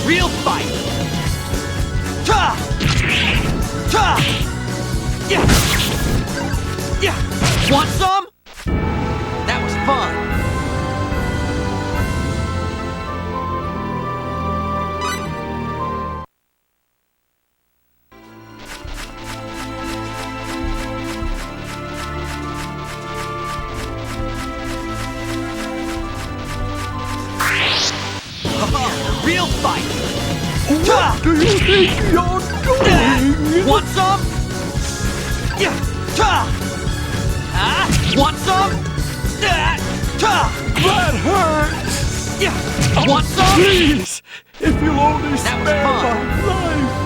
real fight! Ta! Ta! Yeah! Yeah! Want some? That was fun! Real fight! What do you think you're doing? Want some? Yeah! Ta! Want some? Ta! That hurts! Yeah! Want some? Please! If you'll only That spare was fun. my life!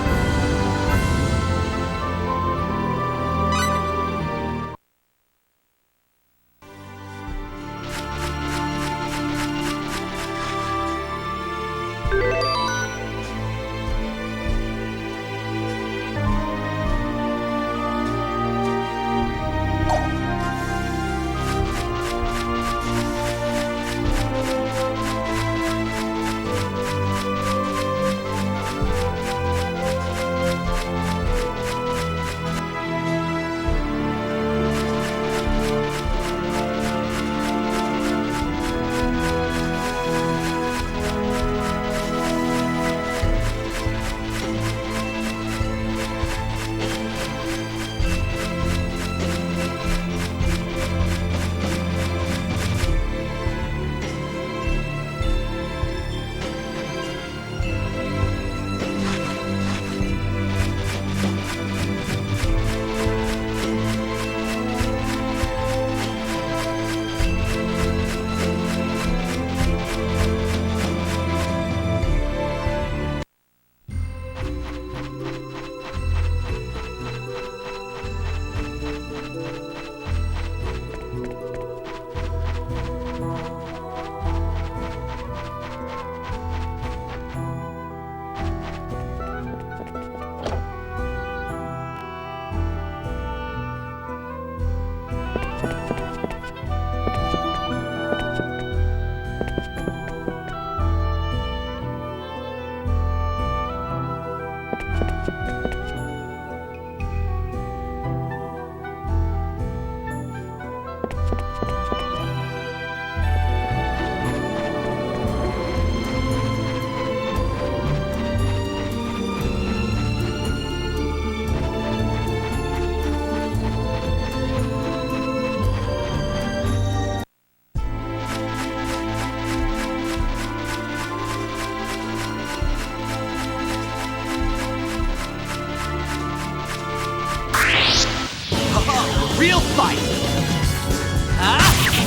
Real fight!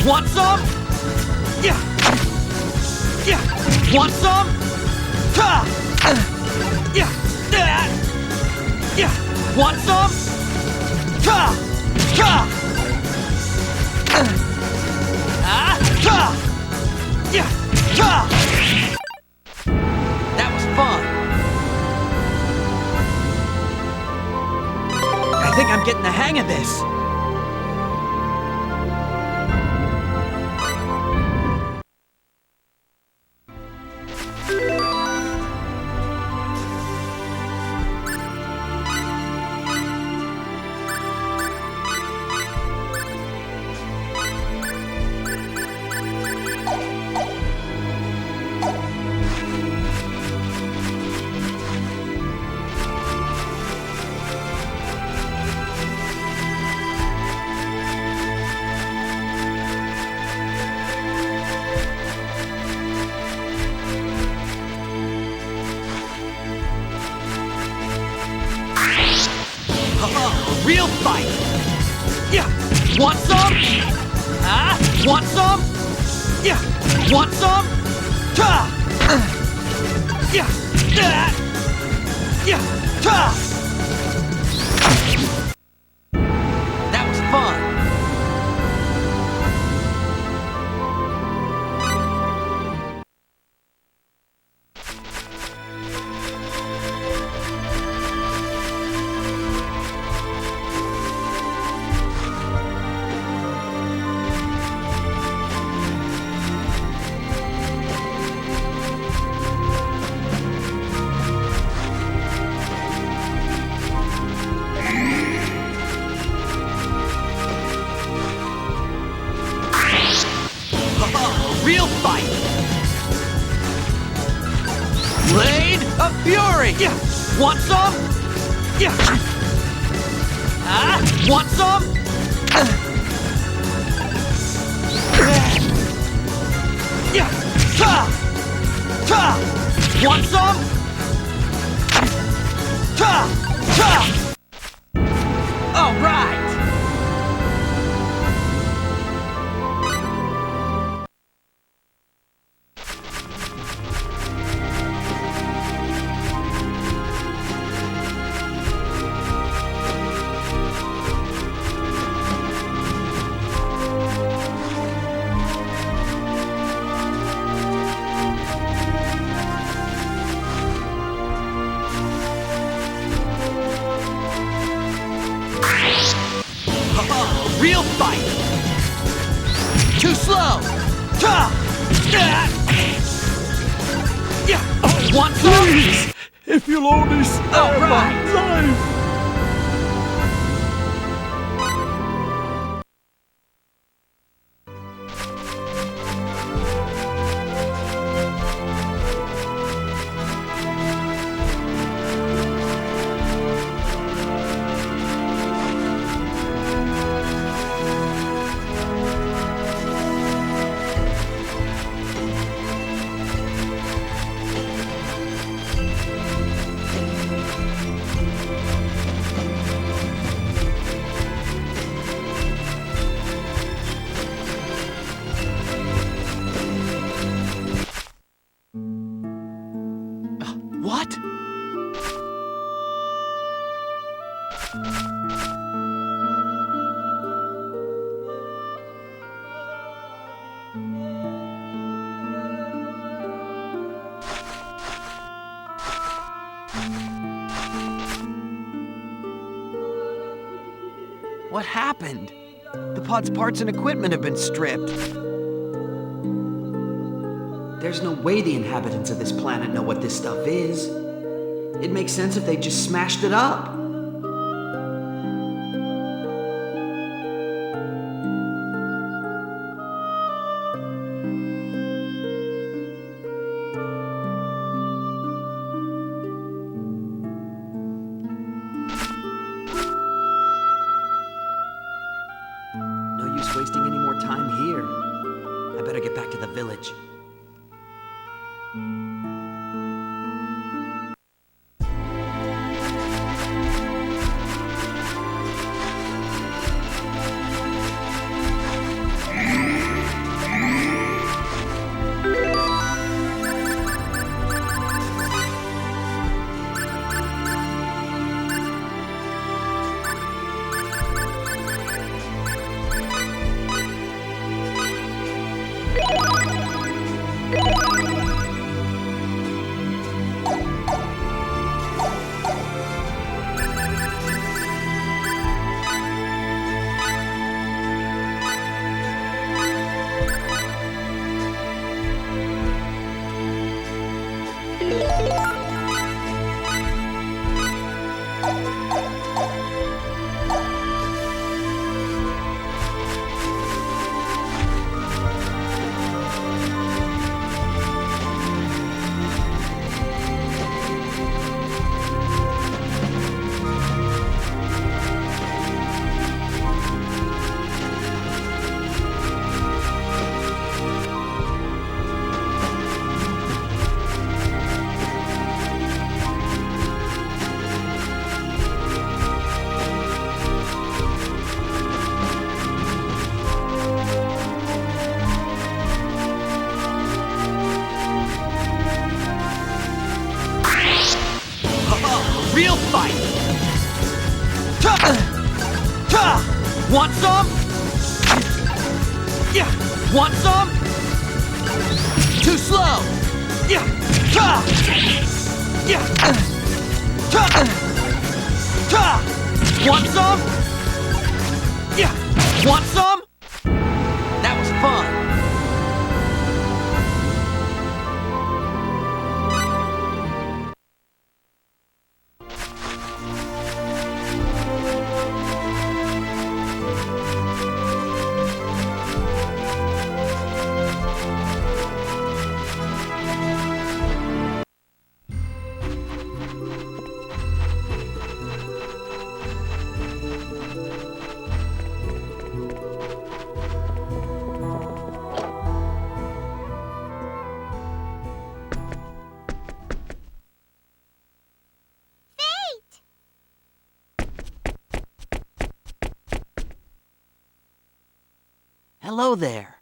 Want some? Yeah! Yeah! Want some? Ta! Yeah! Yeah! Want some? Ta! Ta! Ta! Yeah! Ta! That was fun! I think I'm getting the hang of this! Real fight! Yeah! Want some? Want some? Yeah! Want some? Ta! Yeah! Yeah! Ta! That was fun! real fight! Blade of Fury! Yeah. Want some? Yeah. Want some? Yeah. Ta! Ta! Want some? Ta! Ta! All right! Real fight! Too slow! Ta! Yeah! Want some? Please, if you'll only spare my right. life. What? What happened? The pod's parts and equipment have been stripped. There's no way the inhabitants of this planet know what this stuff is. It makes sense if they just smashed it up. No use wasting any more time here. I better get back to the village. Real fight! Ta! Ta! Want some? Yeah! Want some? Too slow! Yeah! Ta! Yeah! Ta! Ta! Want some? Yeah! Want some? That was fun! Hello there.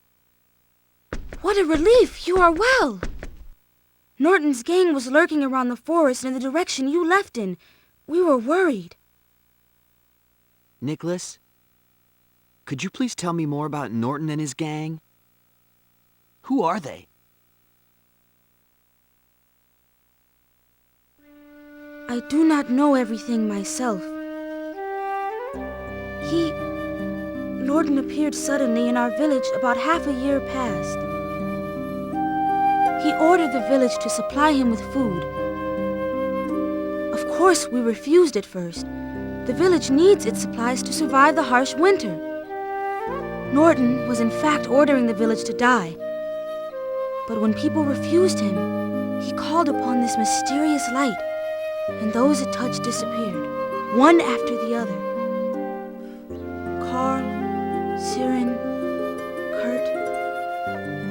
What a relief! You are well! Norton's gang was lurking around the forest in the direction you left in. We were worried. Nicholas, could you please tell me more about Norton and his gang? Who are they? I do not know everything myself. Norton appeared suddenly in our village about half a year past. He ordered the village to supply him with food. Of course, we refused at first. The village needs its supplies to survive the harsh winter. Norton was in fact ordering the village to die. But when people refused him, he called upon this mysterious light, and those it touched disappeared, one after the other. Carl, Siren, Kurt,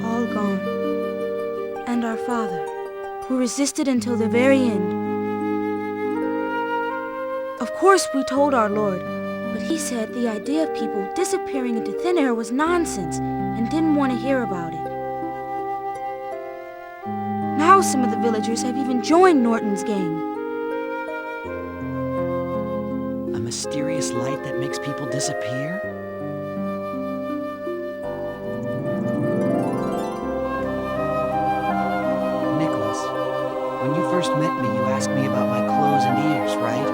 all gone. And our father, who resisted until the very end. Of course, we told our Lord, but he said the idea of people disappearing into thin air was nonsense and didn't want to hear about it. Now some of the villagers have even joined Norton's gang. A mysterious light that makes people disappear? Nicholas, when you first met me, you asked me about my clothes and ears, right?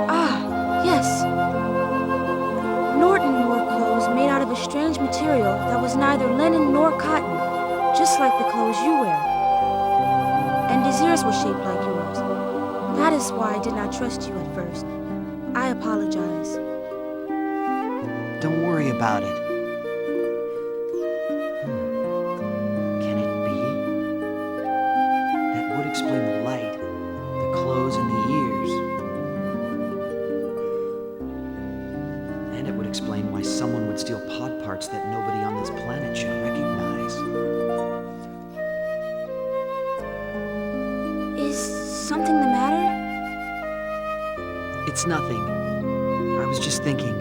Ah, yes. Norton wore clothes made out of a strange material that was neither linen nor cotton, just like the clothes you wear. And his ears were shaped like yours. That is why I did not trust you at first. I apologize. Don't worry about it. Can it be? That would explain the light, the clothes, and the ears. And it would explain why someone would steal pod parts that nobody on this planet should recognize. Is something the matter? It's nothing. I was just thinking.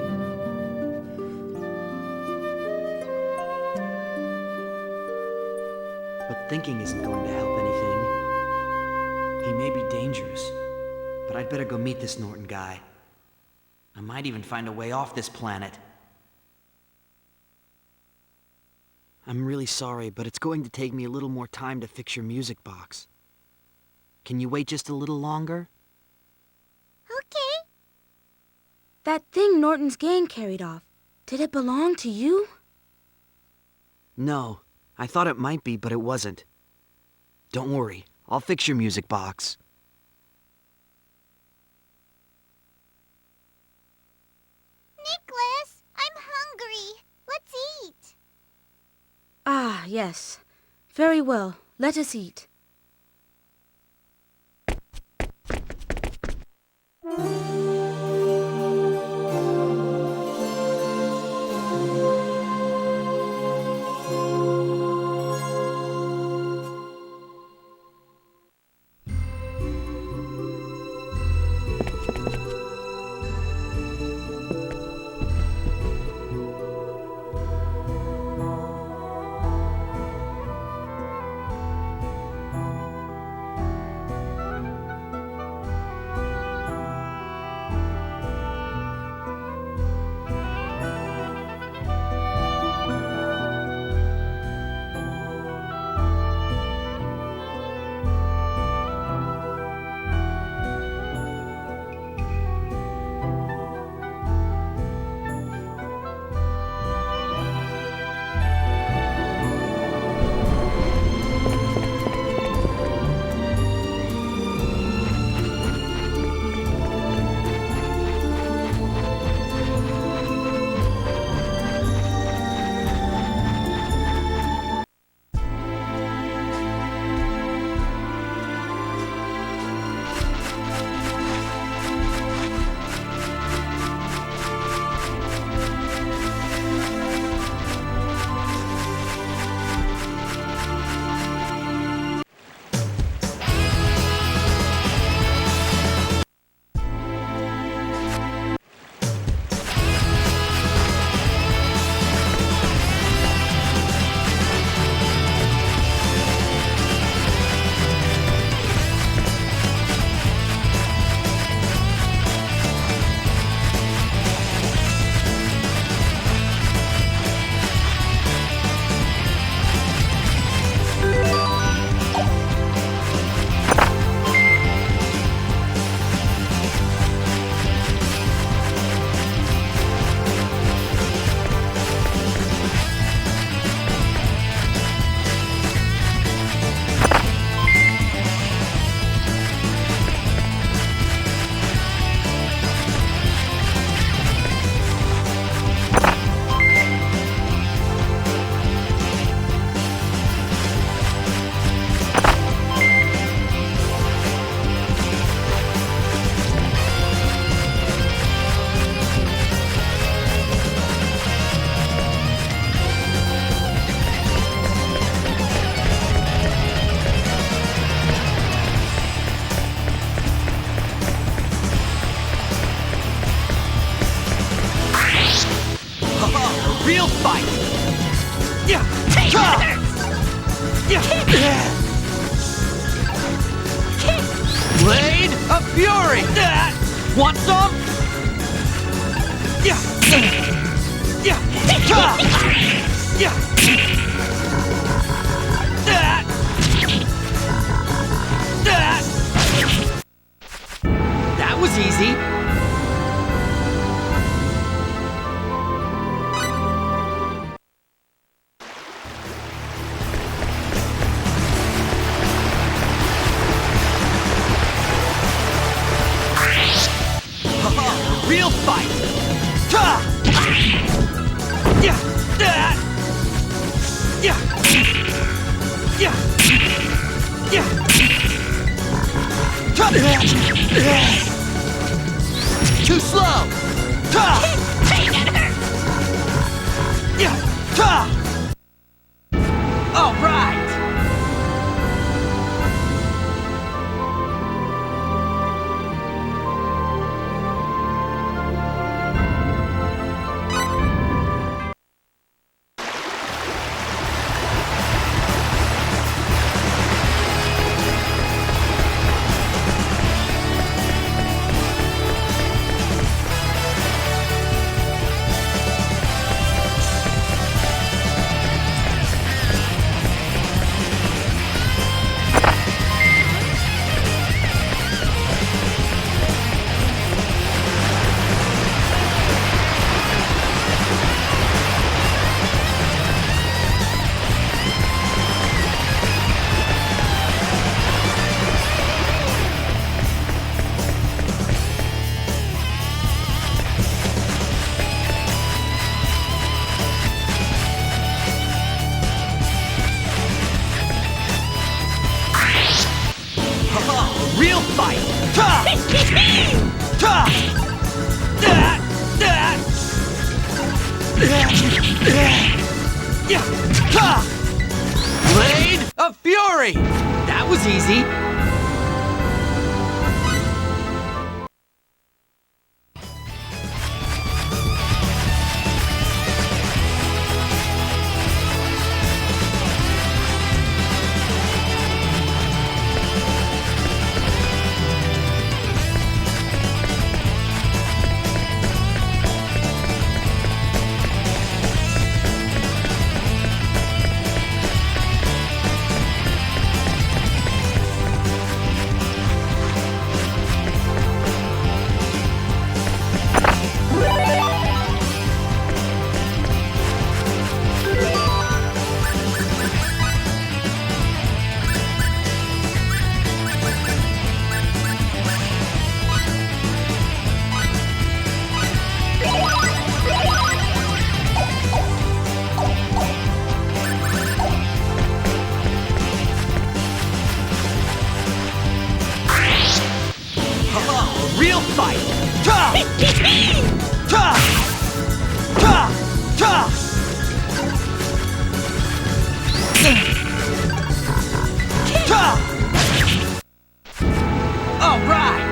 But thinking isn't going to help anything. He may be dangerous, but I'd better go meet this Norton guy. I might even find a way off this planet. I'm really sorry, but it's going to take me a little more time to fix your music box. Can you wait just a little longer? Okay. That thing Norton's gang carried off, did it belong to you? No, I thought it might be, but it wasn't. Don't worry, I'll fix your music box. Nicholas, I'm hungry. Let's eat. Ah, yes. Very well. Let us eat. fight! Yeah! Blade of Fury! Want some? Yeah! That was easy. Real fight! Too slow! All right! Real fight! Blade of Fury! That was easy. Real fight! All right!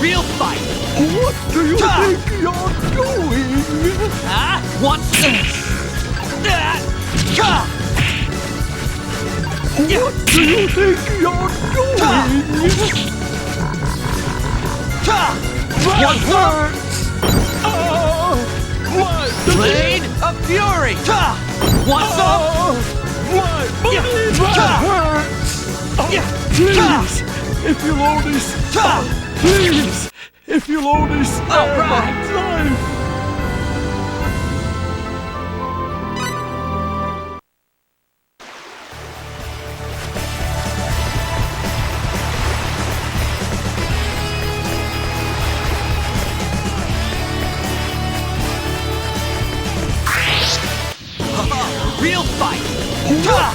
Real fight! What do you think you're doing? Want some? What do you think you're doing? Want some? My Blade of Fury! Want some? my hurts! Please, if you'll only stop! Please, if you'll only spare right. my life!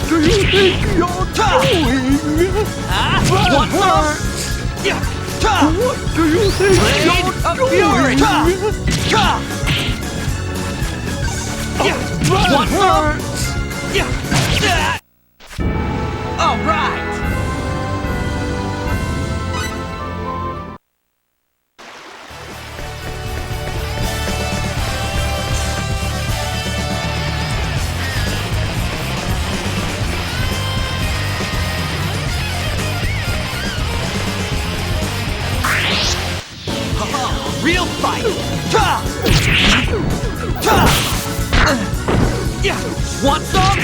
Do you think you're doing? Want some? What do you think Blade you're of Fury! doing? Want some? All right. Real fight! Want some?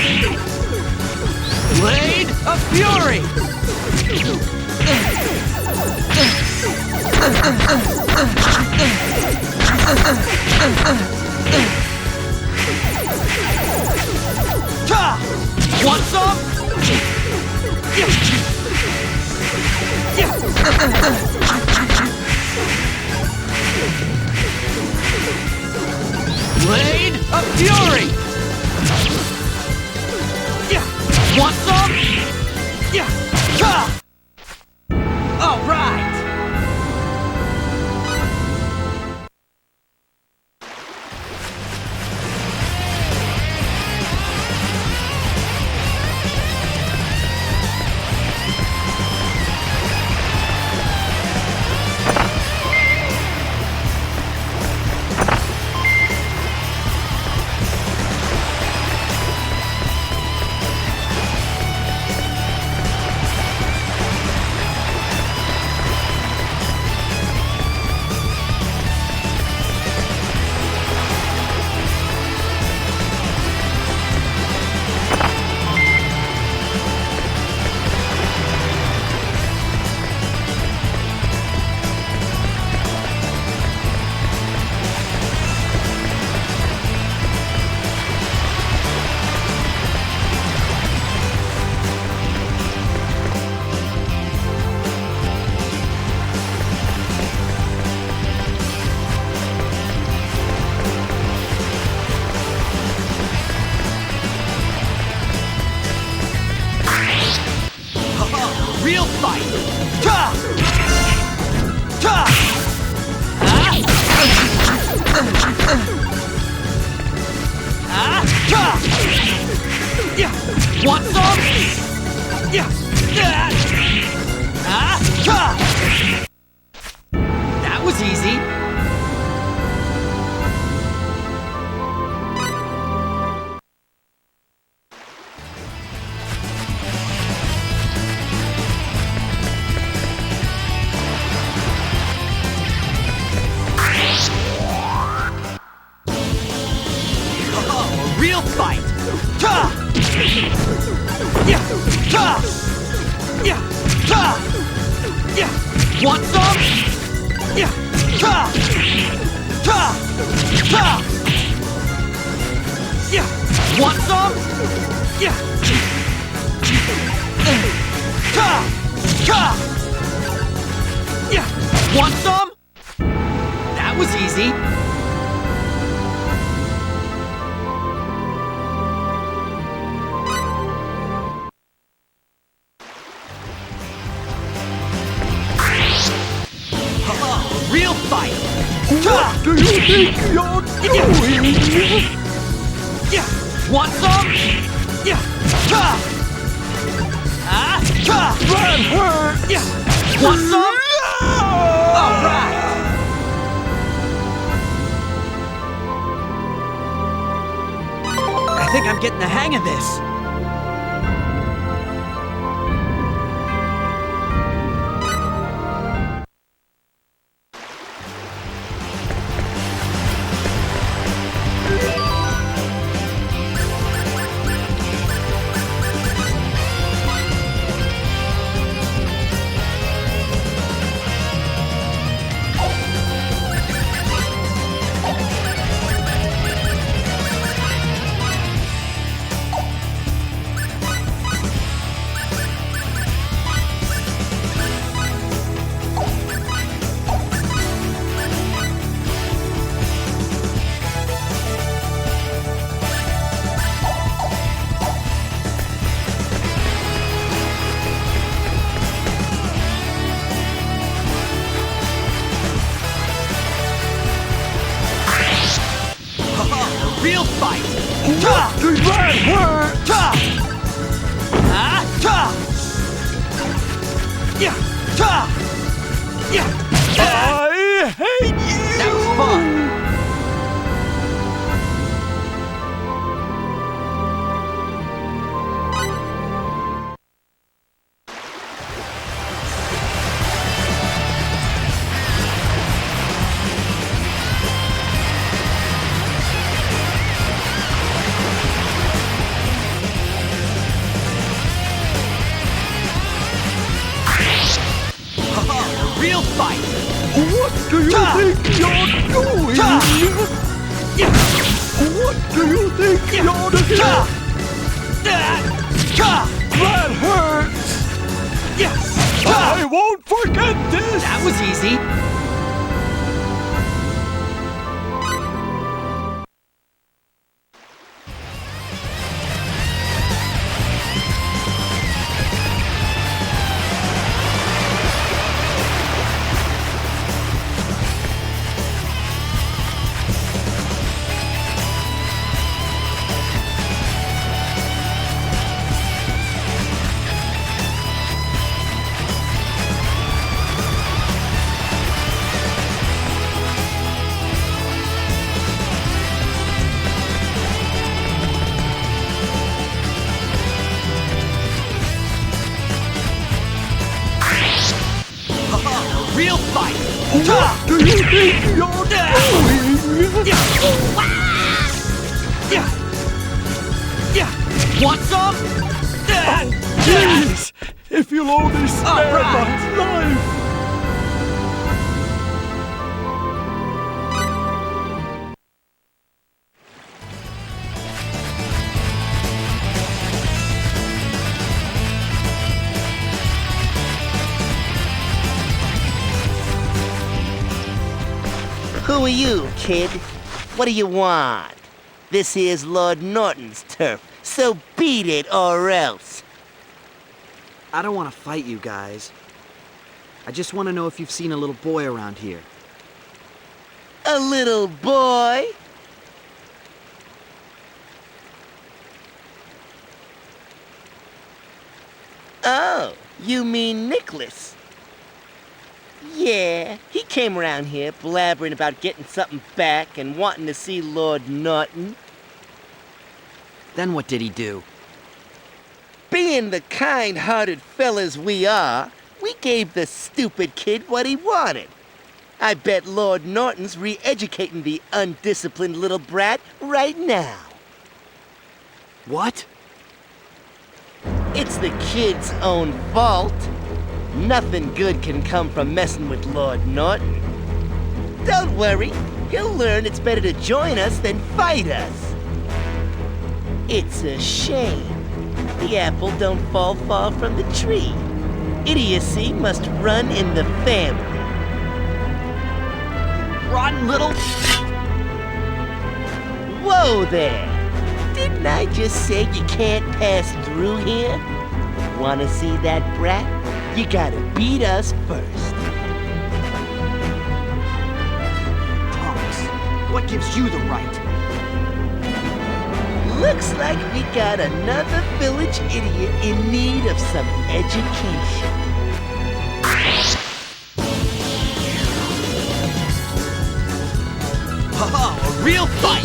Blade of Fury! Want some? Blade of Fury! Want some? All right! Real fight! Want some? That was easy. Real fight! Want some? Want some? Want some? That was easy. Real fight! What do you think you're doing? Want some? That hurts! Want some? All right! I think I'm getting the hang of this. Does that hurt? I hate you! That was fun! A real fight! What do you think you're doing? What do you think you're doing? That hurts! I won't forget this! That was easy! Real fight! What do you think you're doing? Want some? Please, if you'll only spare right. my life. Who are you, kid? What do you want? This here's Lord Norton's turf, so beat it or else. I don't want to fight you guys. I just want to know if you've seen a little boy around here. A little boy? Oh, you mean Nicholas? Yeah, he came around here blabbering about getting something back and wanting to see Lord Norton. Then what did he do? Being the kind-hearted fellas we are, we gave the stupid kid what he wanted. I bet Lord Norton's re-educating the undisciplined little brat right now. What? It's the kid's own fault. Nothing good can come from messing with Lord Norton. Don't worry, he'll learn it's better to join us than fight us. It's a shame. The apple don't fall far from the tree. Idiocy must run in the family. Rotten little... Whoa there! Didn't I just say you can't pass through here? Wanna see that brat? You gotta beat us first. Thomas, what gives you the right? Looks like we got another village idiot in need of some education. Haha, a real fight!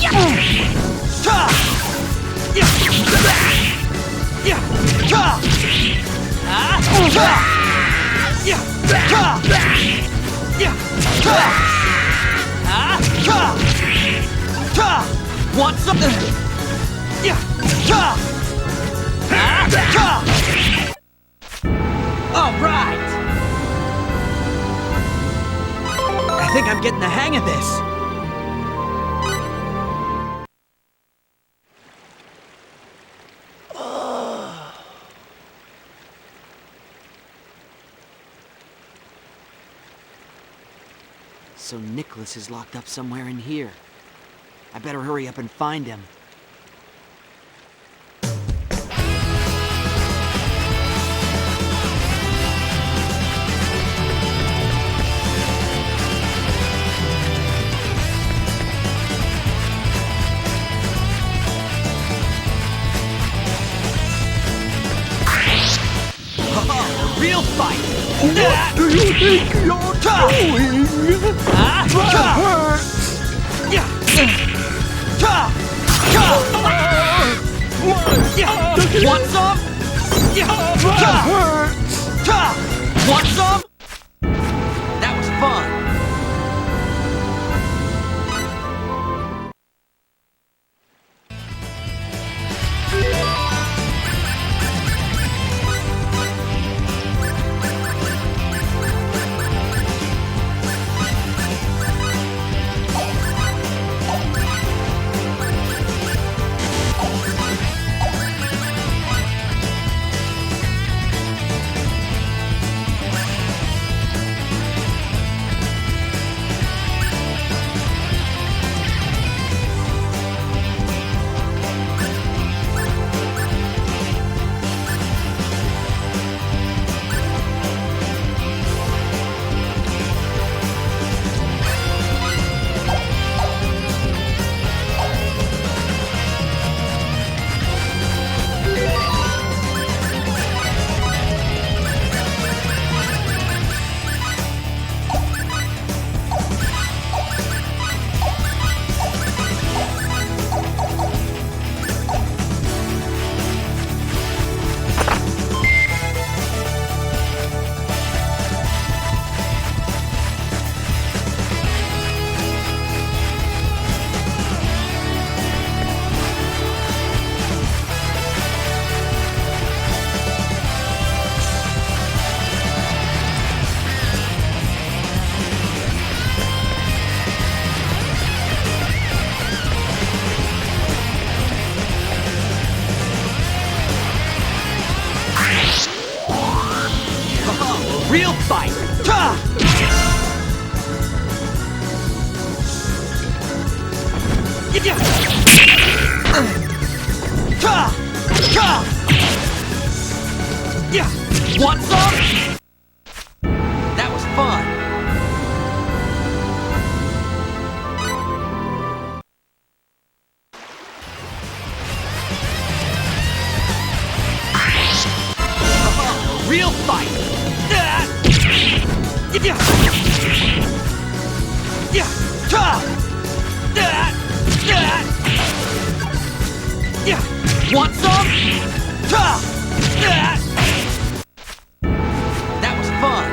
Want something? All right! I think I'm getting the hang of this. So Nicholas is locked up somewhere in here. I better hurry up and find him. do you think you're doing? That hurts! Yeah. Want some? That hurts! Want some? That was fun. Real fight! Want some? That was fun. Real fight! Want some? That was fun.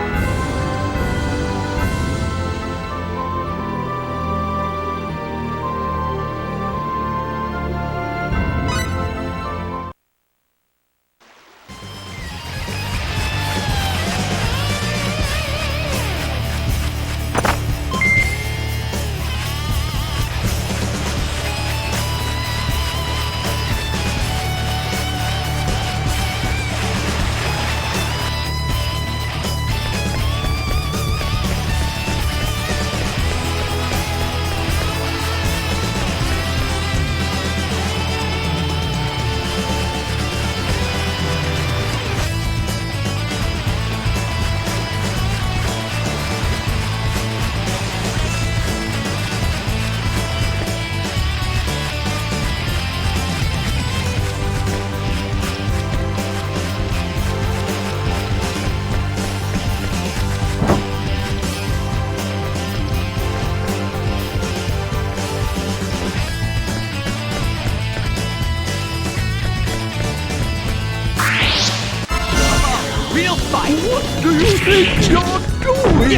Real fight! What do you think you're doing?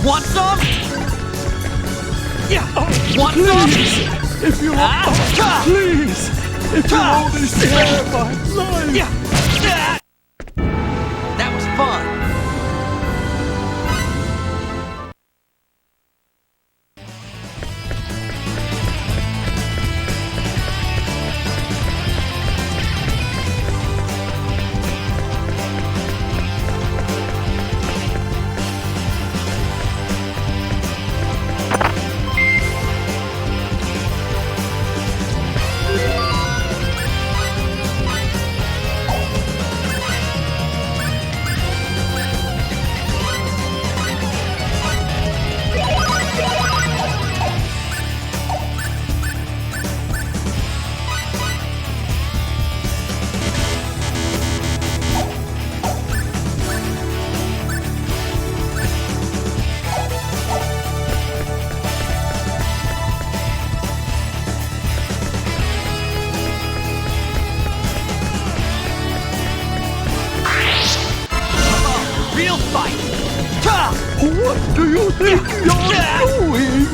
Want some? Want Please, some? if you please, if you only spare my life. That was fun. What do you think you're doing?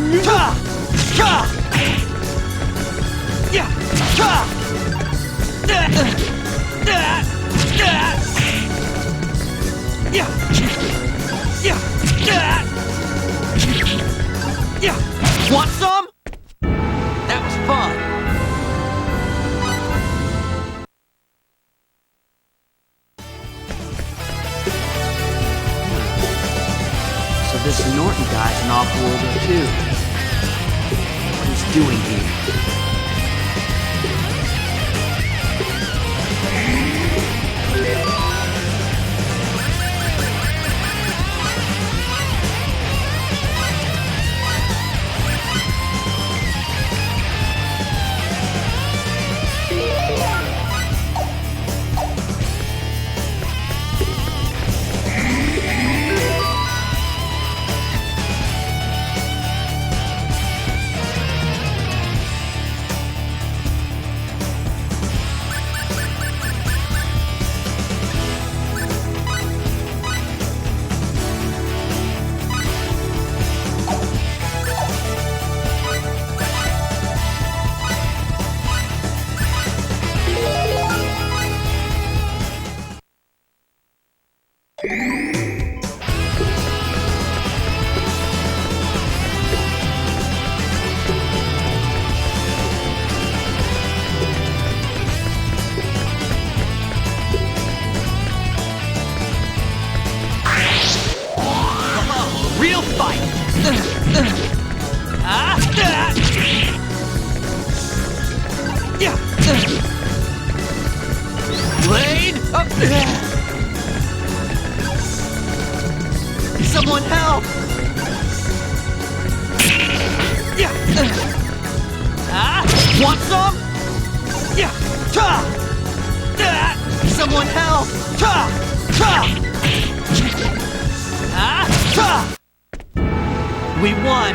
Want some? That was fun. So this Norton guy's an off-worlder too. What he's doing here? Real fight! Blade up! Someone help! Want some? Someone help! We won!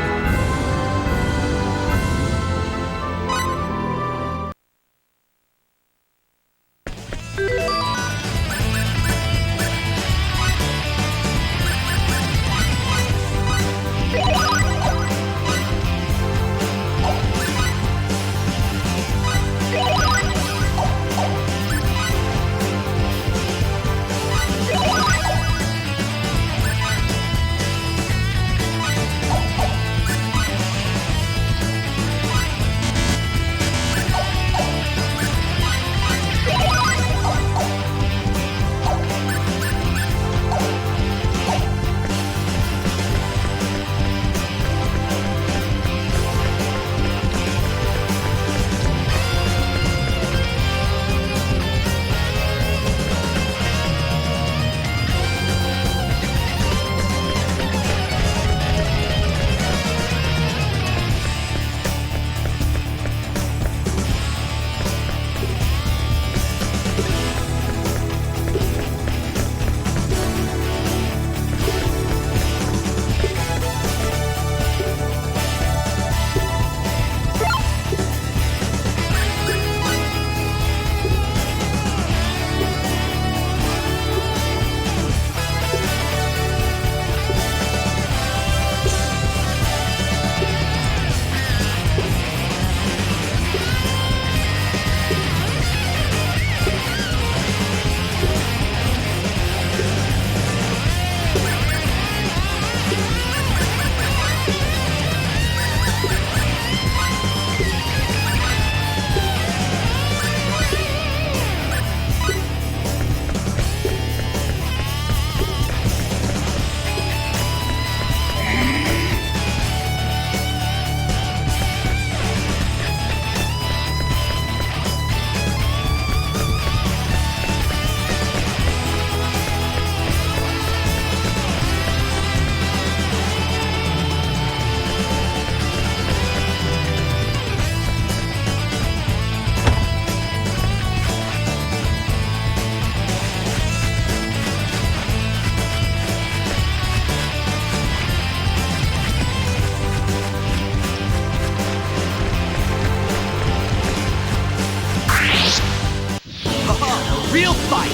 Real fight!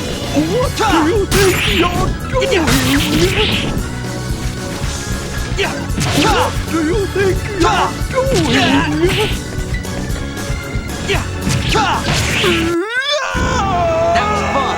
What do you think you're doing? What do you think you're doing? That was fun.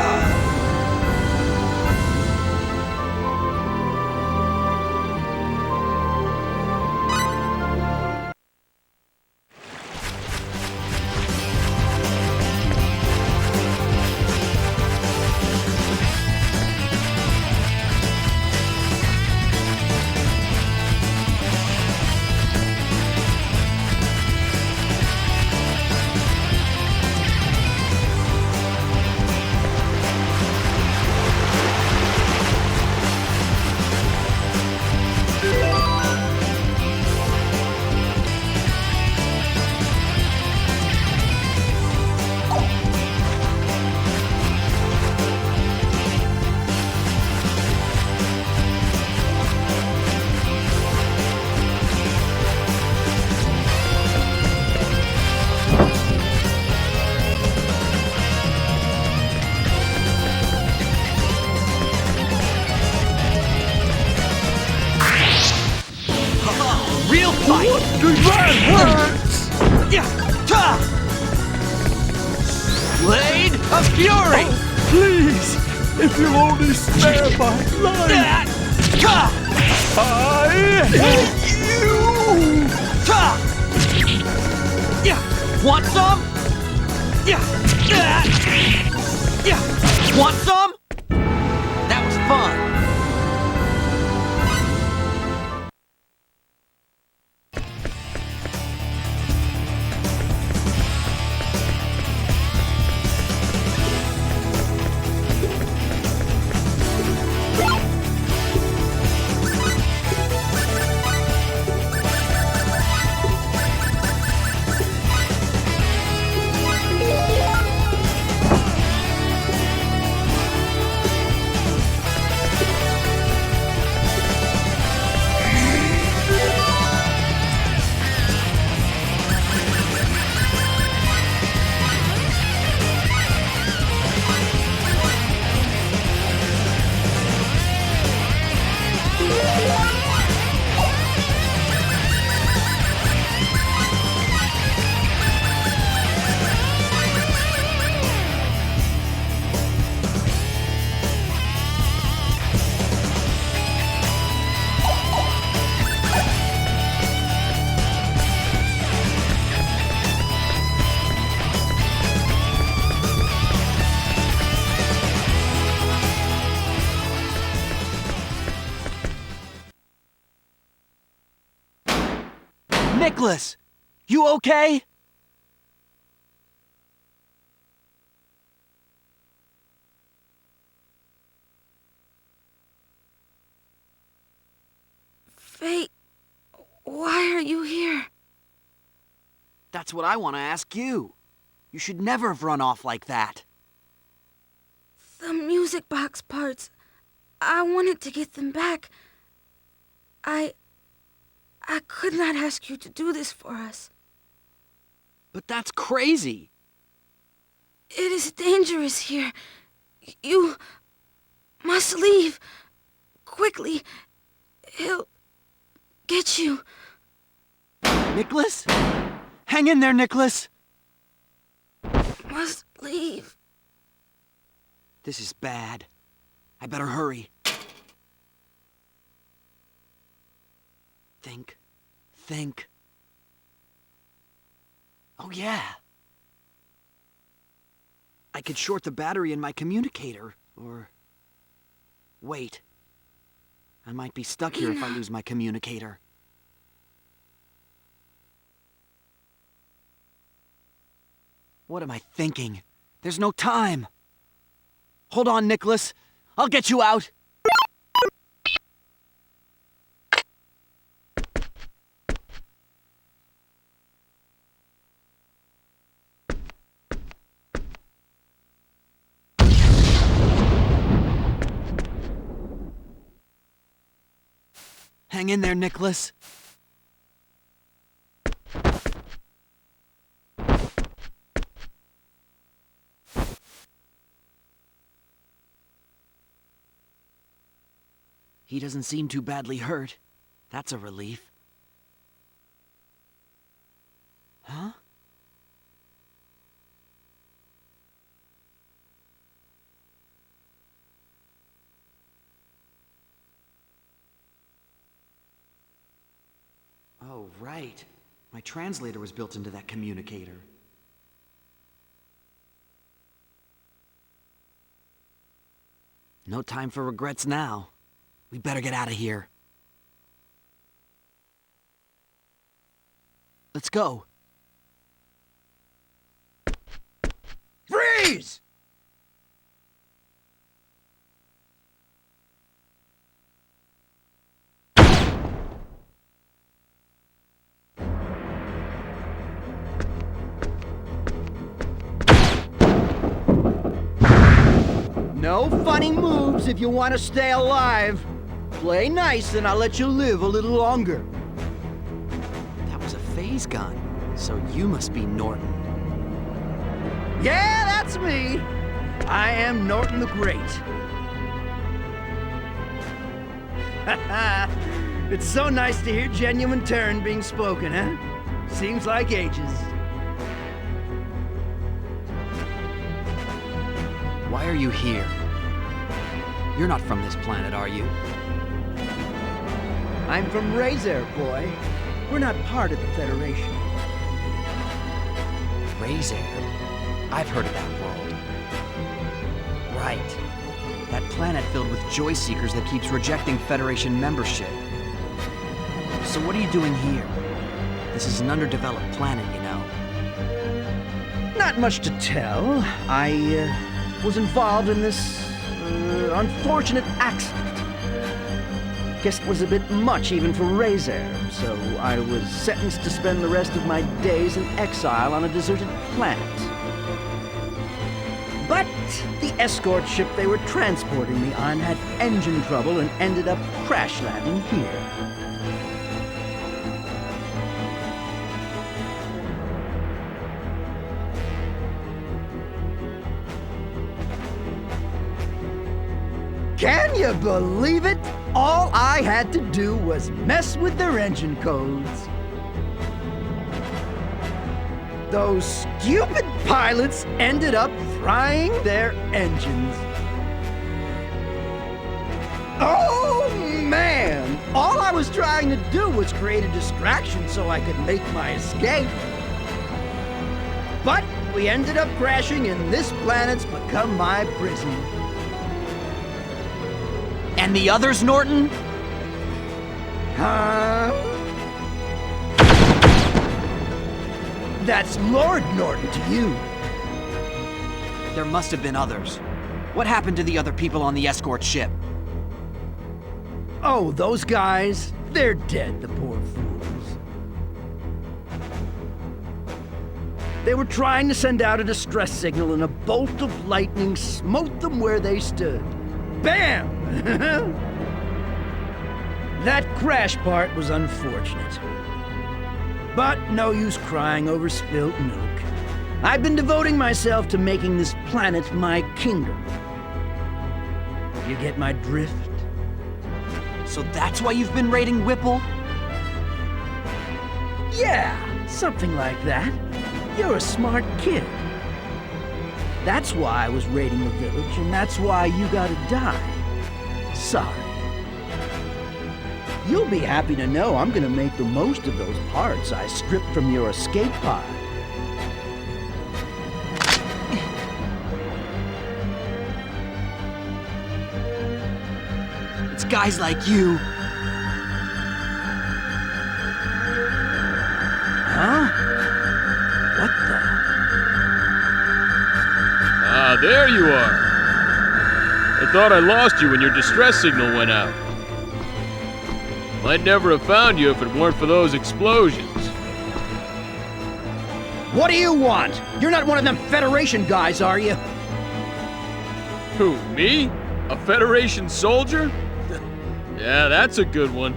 Real fight! Does that hurt? Blade of Fury! Please, if you'll only spare my life. I hate you! Want some? Want some? That was fun. Nicholas, you okay? Fate, why are you here? That's what I want to ask you. You should never have run off like that. The music box parts. I wanted to get them back. I could not ask you to do this for us. But that's crazy. It is dangerous here. You must leave. Quickly. He'll get you. Nicholas? Hang in there, Nicholas. Must leave. This is bad. I better hurry. Think. Oh, yeah. I could short the battery in my communicator, or... Wait. I might be stuck here if I lose my communicator. What am I thinking? There's no time. Hold on, Nicholas. I'll get you out. Hang in there, Nicholas. He doesn't seem too badly hurt. That's a relief. Huh? Oh, right. My translator was built into that communicator. No time for regrets now. We better get out of here. Let's go. Freeze! No funny moves if you want to stay alive. Play nice and I'll let you live a little longer. That was a phase gun. So you must be Norton. Yeah, that's me. I am Norton the Great. It's so nice to hear genuine Terran being spoken, huh? Seems like ages. Why are you here? You're not from this planet, are you? I'm from Razer, boy. We're not part of the Federation. Razer? I've heard of that world. Right. That planet filled with joy seekers that keeps rejecting Federation membership. So what are you doing here? This is an underdeveloped planet, you know. Not much to tell. I was involved in this unfortunate accident. Guess it was a bit much even for Razer, so I was sentenced to spend the rest of my days in exile on a deserted planet. But the escort ship they were transporting me on had engine trouble and ended up crash landing here. Can you believe it? All I had to do was mess with their engine codes. Those stupid pilots ended up frying their engines. Oh, man! All I was trying to do was create a distraction so I could make my escape. But we ended up crashing, and this planet's become my prison. And the others, Norton? Huh? That's Lord Norton to you. There must have been others. What happened to the other people on the escort ship? Oh, those guys, they're dead, the poor fools. They were trying to send out a distress signal and a bolt of lightning smote them where they stood. Bam! That crash part was unfortunate. But no use crying over spilt milk. I've been devoting myself to making this planet my kingdom. You get my drift? So that's why you've been raiding Whipple? Yeah, something like that. You're a smart kid. That's why I was raiding the village, and that's why you gotta die. Sorry. You'll be happy to know I'm gonna make the most of those parts I stripped from your escape pod. It's guys like you. Huh? What the? Ah, there you are. I thought I lost you when your distress signal went out. Might never have found you if it weren't for those explosions. What do you want? You're not one of them Federation guys, are you? Who, me? A Federation soldier? Yeah, that's a good one.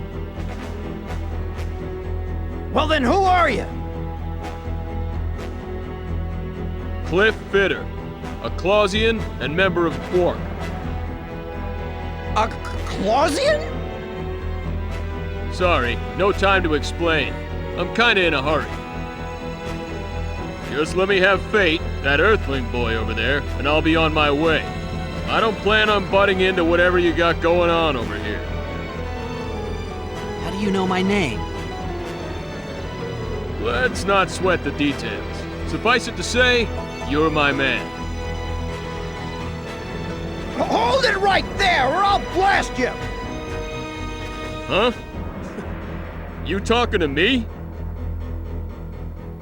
Well then, who are you? Cliff Fitter, a Clausian and member of Quark. A Clausian? Sorry, no time to explain. I'm kinda in a hurry. Just let me have Fate, that Earthling boy over there, and I'll be on my way. I don't plan on butting into whatever you got going on over here. How do you know my name? Let's not sweat the details. Suffice it to say, you're my man. Hold it right there, or I'll blast you! Huh? You talking to me?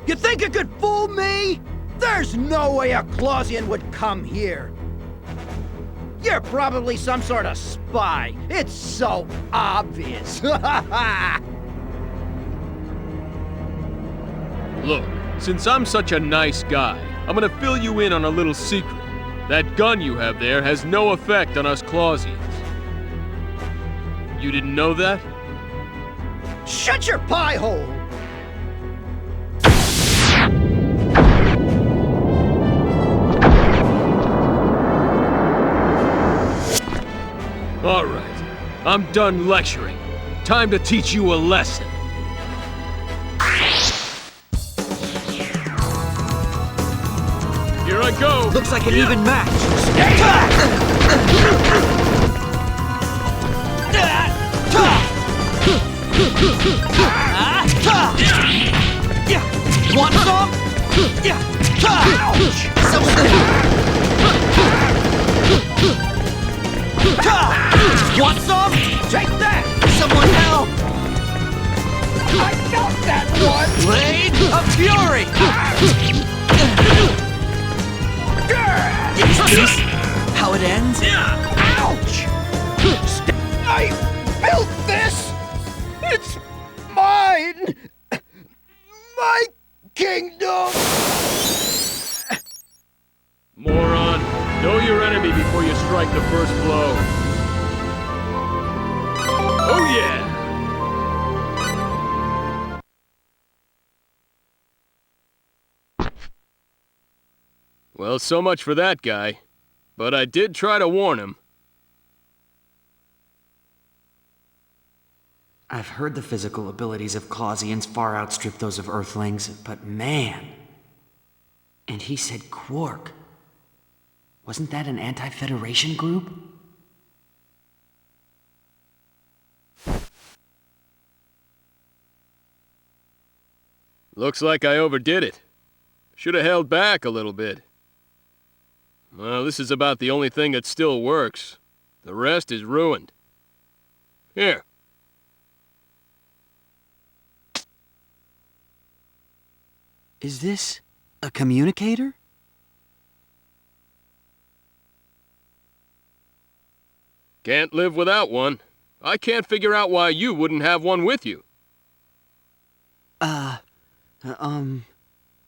You think you could fool me? There's no way a Clausian would come here. You're probably some sort of spy. It's so obvious. Look, since I'm such a nice guy, I'm gonna fill you in on a little secret. That gun you have there has no effect on us Clausians. You didn't know that? Shut your pie hole! All right, I'm done lecturing. Time to teach you a lesson. Here I go! Looks like an even match. Want some? Want some? Take that! Someone help! I got that one! Blade of Fury! Is this how it ends? Ouch! I built this! It's mine! My kingdom! Moron, know your enemy before you strike the first blow. Oh yeah! Well, so much for that guy. But I did try to warn him. I've heard the physical abilities of Clausians far outstrip those of Earthlings, but man... And he said Quark. Wasn't that an anti-Federation group? Looks like I overdid it. Should have held back a little bit. Well, this is about the only thing that still works. The rest is ruined. Here. Is this a communicator? Can't live without one. I can't figure out why you wouldn't have one with you.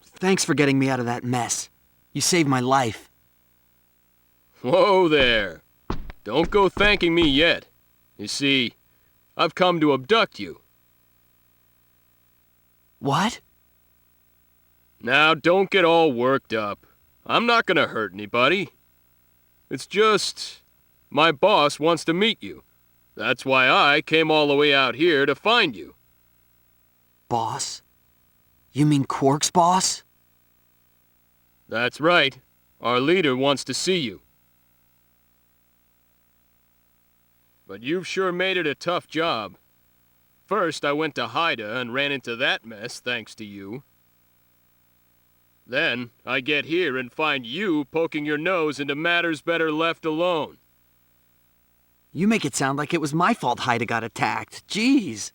Thanks for getting me out of that mess. You saved my life. Whoa there. Don't go thanking me yet. You see, I've come to abduct you. What? Now, don't get all worked up. I'm not gonna hurt anybody. It's just... my boss wants to meet you. That's why I came all the way out here to find you. Boss? You mean Quark's boss? That's right. Our leader wants to see you. But you've sure made it a tough job. First, I went to Haida and ran into that mess thanks to you. Then, I get here and find you poking your nose into matters better left alone. You make it sound like it was my fault Haida got attacked. Jeez.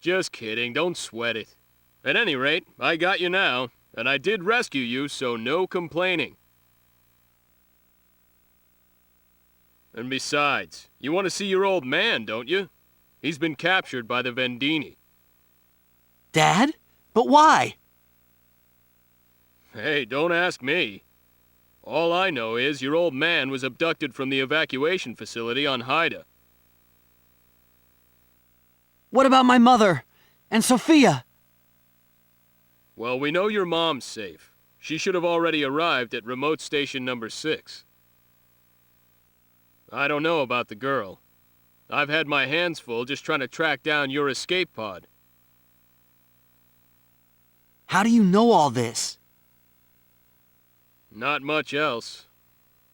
Just kidding, don't sweat it. At any rate, I got you now, and I did rescue you, so no complaining. And besides, you want to see your old man, don't you? He's been captured by the Vendini. Dad? But why? Hey, don't ask me. All I know is your old man was abducted from the evacuation facility on Haida. What about my mother? And Sophia? Well, we know your mom's safe. She should have already arrived at remote station number 6. I don't know about the girl. I've had my hands full just trying to track down your escape pod. How do you know all this? Not much else.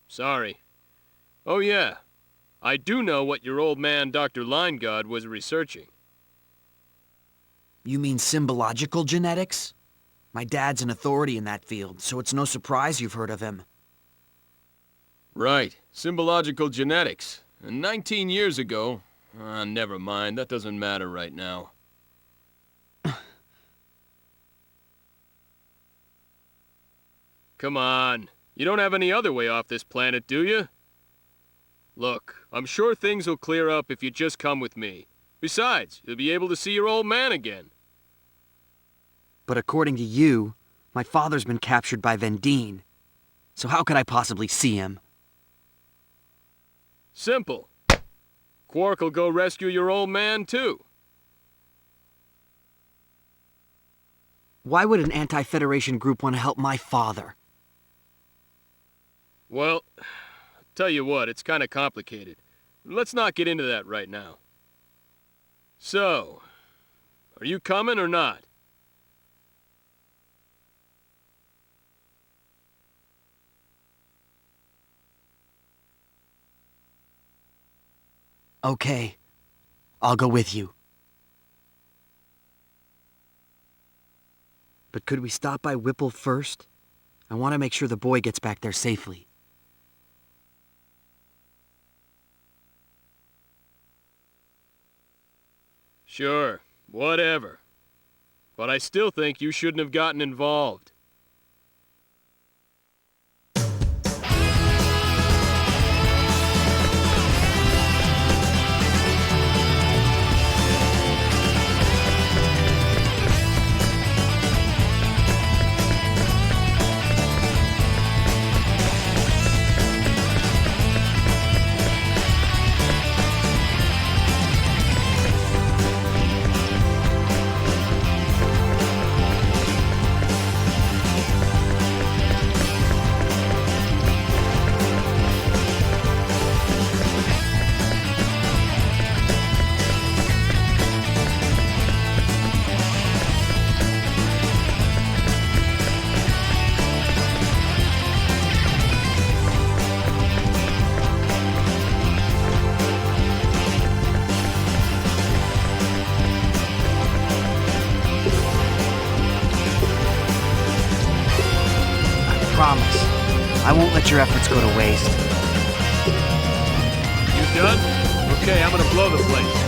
Sorry. Oh yeah, I do know what your old man Dr. Lineguard was researching. You mean symbological genetics? My dad's an authority in that field, so it's no surprise you've heard of him. Right, symbological genetics. And 19 years ago... never mind, that doesn't matter right now. Come on, you don't have any other way off this planet, do you? Look, I'm sure things will clear up if you just come with me. Besides, you'll be able to see your old man again. But according to you, my father's been captured by Vendine. So how could I possibly see him? Simple. Quark will go rescue your old man, too. Why would an anti-Federation group want to help my father? Well, tell you what, it's kind of complicated. Let's not get into that right now. So, are you coming or not? Okay, I'll go with you. But could we stop by Whipple first? I want to make sure the boy gets back there safely. Sure, whatever. But I still think you shouldn't have gotten involved. Promise. I won't let your efforts go to waste. You done? Okay, I'm gonna blow the place.